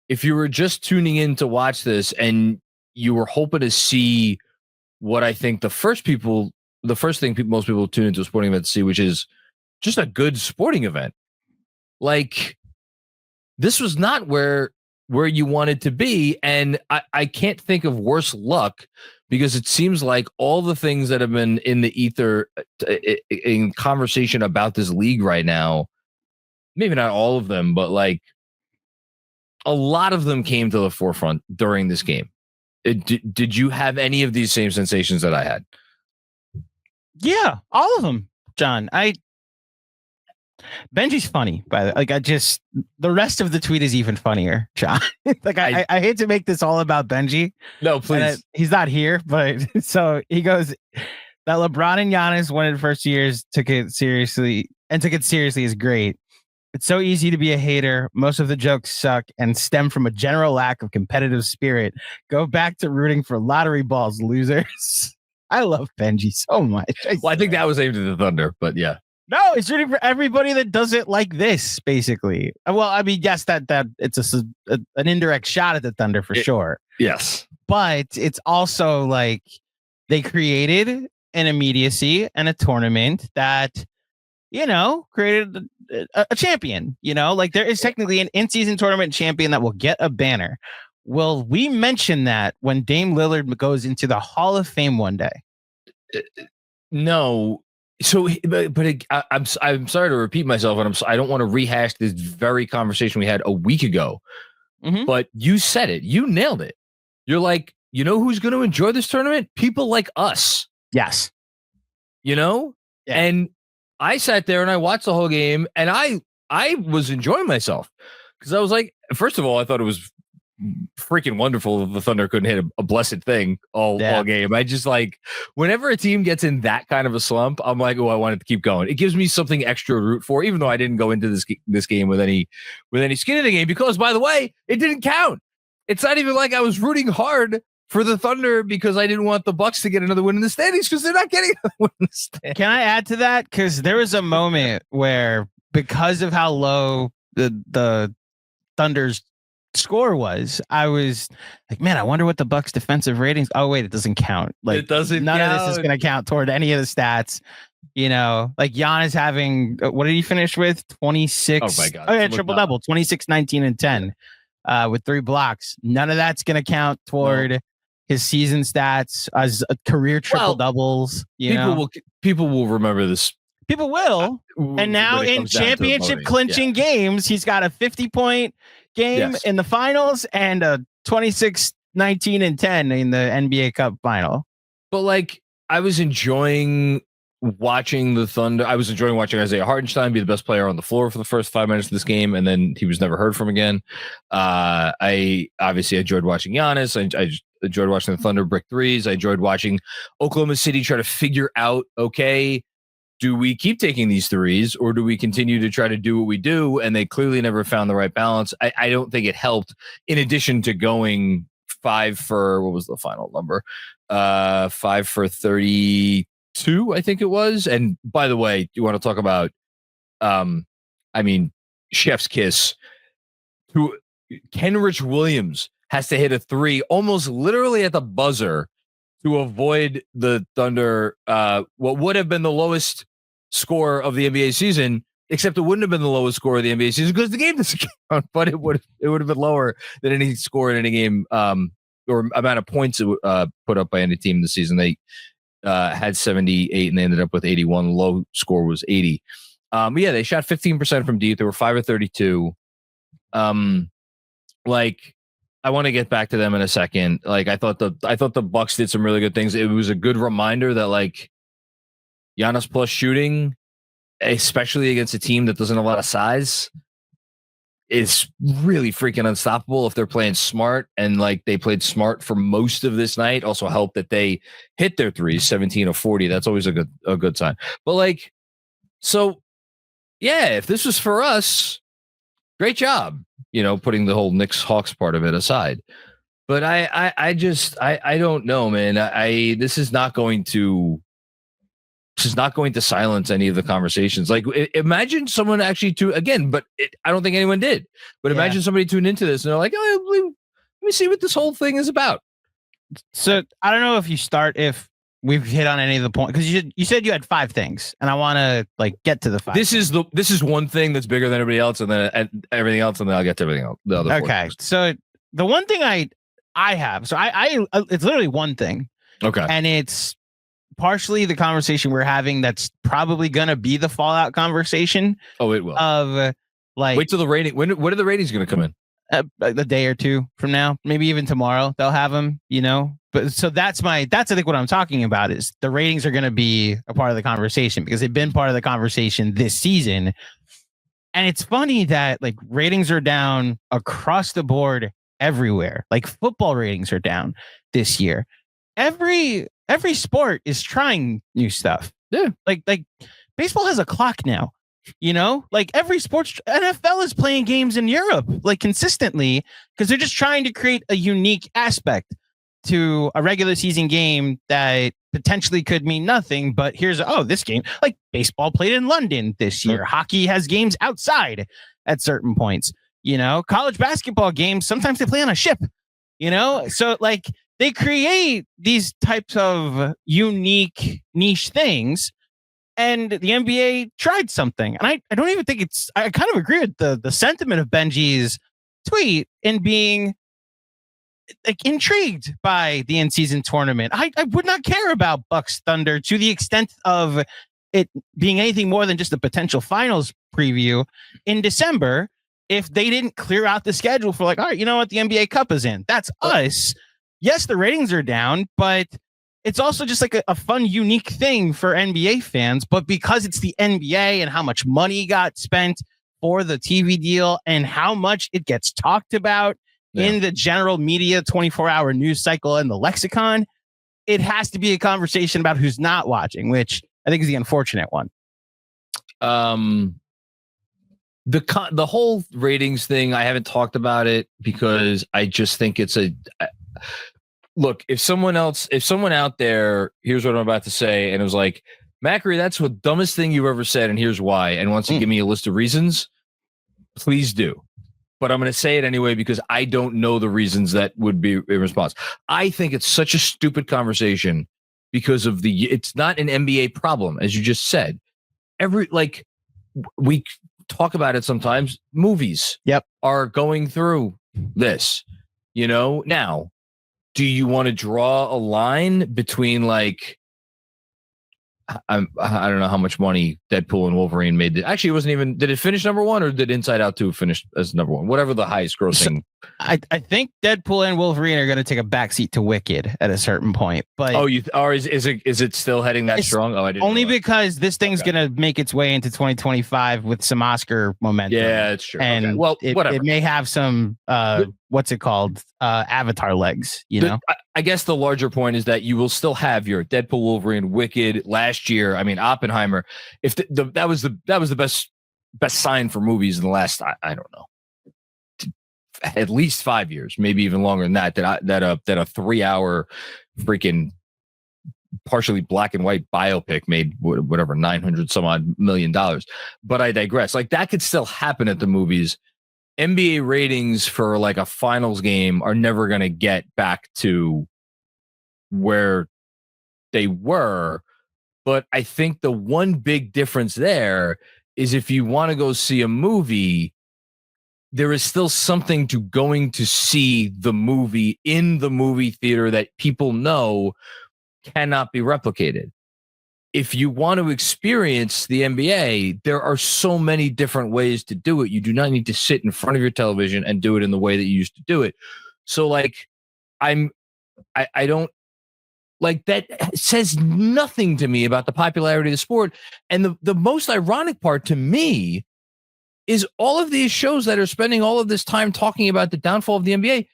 if you were just tuning in to watch this and you were hoping to see what I think the first thing most people tune into a sporting event to see, which is just a good sporting event. Like, this was not where you wanted to be. And I can't think of worse luck, because it seems like all the things that have been in the ether in conversation about this league right now, maybe not all of them, but like a lot of them came to the forefront during this game. Did you have any of these same sensations that I had? Yeah, all of them, John. Benji's funny, but like the rest of the tweet is even funnier, John. Like I hate to make this all about Benji. No, please. He's not here, but so he goes that LeBron and Giannis won in first years, took it seriously is great. It's so easy to be a hater. Most of the jokes suck and stem from a general lack of competitive spirit. Go back to rooting for lottery balls, losers. I love Benji so much. Well, I think that was aimed at the Thunder, but yeah. No, it's rooting for everybody that does it like this, basically. Well, I mean, yes, that it's an indirect shot at the Thunder for sure. Yes. But it's also like they created an immediacy and a tournament that, created a champion. Like there is technically an in-season tournament champion that will get a banner. Will we mention that when Dame Lillard goes into the Hall of Fame one day? No. So, but I'm sorry to repeat myself, and I don't want to rehash this very conversation we had a week ago. Mm-hmm. But you said it. You nailed it. You're like, who's going to enjoy this tournament? People like us. Yes. Yeah. And I sat there and I watched the whole game, and I was enjoying myself because I was like, first of all, I thought it was freaking wonderful the Thunder couldn't hit a blessed thing all game. I just like, whenever a team gets in that kind of a slump, I'm like, oh, I want it to keep going. It gives me something extra to root for, even though I didn't go into this game with any skin in the game, because, by the way, it didn't count. It's not even like I was rooting hard for the Thunder because I didn't want the Bucks to get another win in the standings, because they're not getting another win in the standings. Can I add to that? Because there was a moment where, because of how low the Thunder's score was, I was like, man, I wonder what the Bucks defensive ratings. Oh wait, it doesn't count. Like, it doesn't. None of this is going to count toward any of the stats. Like Giannis having, what did he finish with? 26. Oh my God! Oh yeah, triple double, 26, 19, and 10, with 3 blocks. None of that's going to count toward his season stats as a career triple doubles. People will remember this. People will. And now in championship clinching games, he's got a 50-point game in the finals and a 26, 19, and 10 in the NBA Cup final. But like, I was enjoying watching the Thunder. I was enjoying watching Isaiah Hartenstein be the best player on the floor for the first 5 minutes of this game, and then he was never heard from again. I obviously enjoyed watching Giannis. I enjoyed watching the Thunder brick threes. I enjoyed watching Oklahoma City try to figure out, okay, do we keep taking these threes or do we continue to try to do what we do? And they clearly never found the right balance. I don't think it helped, in addition to going 5 for, what was the final number? 5 for 32, I think it was. And by the way, you want to talk about, chef's kiss. Kenrich Williams has to hit a 3 almost literally at the buzzer to avoid the Thunder, what would have been the lowest score of the NBA season, except it wouldn't have been the lowest score of the NBA season because the game doesn't count, but it would have been lower than any score in any game, or amount of points put up by any team this season. They had 78 and they ended up with 81. Low score was 80. They shot 15% from deep. They were 5 of 32. I want to get back to them in a second. Like, I thought the Bucks did some really good things. It was a good reminder that, like, Giannis plus shooting, especially against a team that doesn't have a lot of size, is really freaking unstoppable if they're playing smart. And like, they played smart for most of this night. Also helped that they hit their threes, 17 of 40. That's always a good sign. But like, so yeah, if this was for us, great job. Putting the whole Knicks Hawks part of it aside. But I don't know, man. This is not going to is not going to silence any of the conversations. Like, imagine someone actually I don't think anyone did. But imagine somebody tuned into this and they're like, oh, let me see what this whole thing is about. So I don't know if we've hit on any of the points, because you said you had 5 things, and I want to like get to the 5. This is one thing that's bigger than everybody else, and then everything else, and then I'll get to everything else. The other. Okay, so the one thing I have, so I it's literally one thing. Okay, and it's partially the conversation we're having. That's probably gonna be the Fallout conversation. Oh, it will. Of like, wait till the rating. When are the ratings going to come in? A day or two from now, maybe even tomorrow, they'll have them, but so that's I think what I'm talking about is the ratings are going to be a part of the conversation, because they've been part of the conversation this season. And it's funny that like ratings are down across the board everywhere. Like football ratings are down this year. Every sport is trying new stuff. Yeah. Like baseball has a clock now. Like every sports, NFL is playing games in Europe like consistently, because they're just trying to create a unique aspect to a regular season game that potentially could mean nothing. But here's this game, like baseball played in London this year. Hockey has games outside at certain points. College basketball games, sometimes they play on a ship. So like they create these types of unique niche things. And the NBA tried something. And I don't even think I kind of agree with the sentiment of Benji's tweet in being like intrigued by the in-season tournament. I would not care about Bucks Thunder to the extent of it being anything more than just a potential finals preview in December if they didn't clear out the schedule for like, all right, you know what? The NBA Cup is in. That's us. Yes, the ratings are down, but it's also just like a fun, unique thing for NBA fans. But because it's the NBA and how much money got spent for the TV deal and how much it gets talked about in the general media 24-hour news cycle and the lexicon, it has to be a conversation about who's not watching, which I think is the unfortunate one. The whole ratings thing, I haven't talked about it because I just think it's look, if someone out there, here's what I'm about to say, and it was like, Macri, that's the dumbest thing you've ever said, and here's why, and wants to give me a list of reasons, please do. But I'm going to say it anyway because I don't know the reasons that would be in response. I think it's such a stupid conversation because of it's not an NBA problem, as you just said. We talk about it sometimes. Movies are going through this, now. Do you want to draw a line between like, I don't know how much money Deadpool and Wolverine made. Actually, it wasn't even, did it finish number 1 or did Inside Out 2 finish as number 1? Whatever the highest grossing. So, I think Deadpool and Wolverine are going to take a backseat to Wicked at a certain point. But is it still heading that strong? Oh, I didn't. Only because this thing's going to make its way into 2025 with some Oscar momentum. Yeah, it's true. And well, whatever. It may have some what's it called? Avatar legs. I guess the larger point is that you will still have your Deadpool, Wolverine, Wicked last year. I mean, Oppenheimer. If that was the best sign for movies in the last, I don't know, at least 5 years, maybe even longer than that. That a 3-hour freaking partially black and white biopic made whatever $900 some odd million. But I digress. Like that could still happen at the movies. NBA ratings for like a finals game are never going to get back to where they were. But I think the one big difference there is if you want to go see a movie, there is still something to going to see the movie in the movie theater that people know cannot be replicated. If you want to experience the NBA, there are so many different ways to do it. You do not need to sit in front of your television and do it in the way that you used to do it. So like, I don't like that says nothing to me about the popularity of the sport. And the most ironic part to me is all of these shows that are spending all of this time talking about the downfall of the NBA.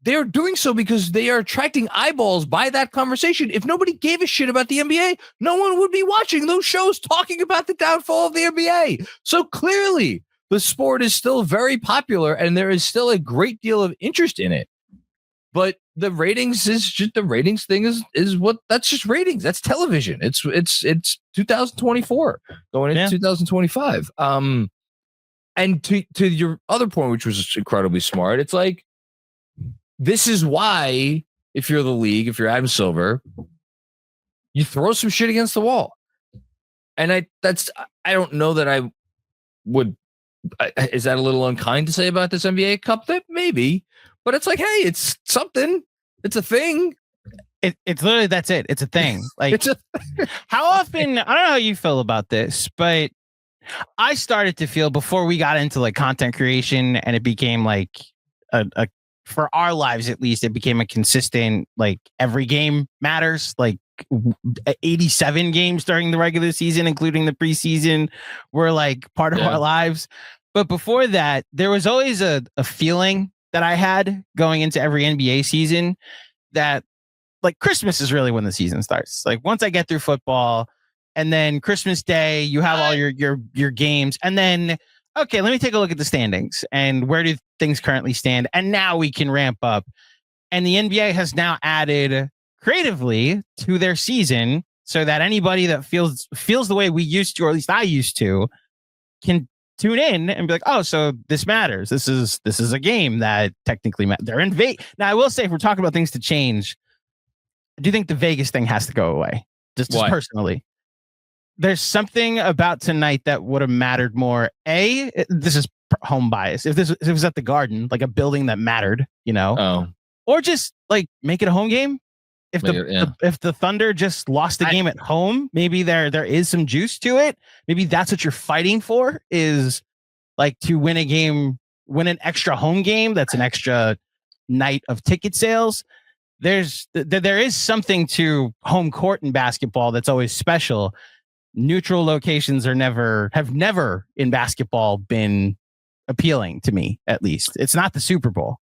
They're doing so because they are attracting eyeballs by that conversation. If nobody gave a shit about the NBA, no one would be watching those shows talking about the downfall of the NBA. So clearly, the sport is still very popular and there is still a great deal of interest in it. But the ratings is just the ratings thing is what that's just ratings. That's television. It's 2024 going into 2025. And to your other point, which was incredibly smart, it's like, this is why, if you're the league, if you're Adam Silver, you throw some shit against the wall. And I don't know that I would. Is that a little unkind to say about this NBA Cup? That maybe, but it's like, hey, it's something. It's a thing. It's literally, that's it. It's a thing. Like, how often? I don't know how you feel about this, but I started to feel, before we got into like content creation and it became like a for our lives, at least, it became a consistent, like, every game matters. Like 87 games during the regular season, including the preseason, were like part of our lives. But before that, there was always a feeling that I had going into every NBA season that, like, Christmas is really when the season starts. Like, once I get through football, and then Christmas Day, you have all your games, and then, okay, let me take a look at the standings and where do things currently stand, and now we can ramp up. And the NBA has now added creatively to their season so that anybody that feels the way we used to, or at least I used to, can tune in and be like, oh, so this matters. This is a game that technically matters. They're in Vegas. Now, I will say, if we're talking about things to change, I do think the Vegas thing has to go away. Just personally. There's something about tonight that would have mattered more. This is home bias. If it was at the Garden, like a building that mattered, or just like make it a home game. If the Thunder just lost the game at home, maybe there is some juice to it. Maybe that's what you're fighting for, is like to win a game, win an extra home game. That's an extra night of ticket sales. There is something to home court in basketball that's always special. Neutral locations have never in basketball been appealing to me, at least. It's not the Super Bowl.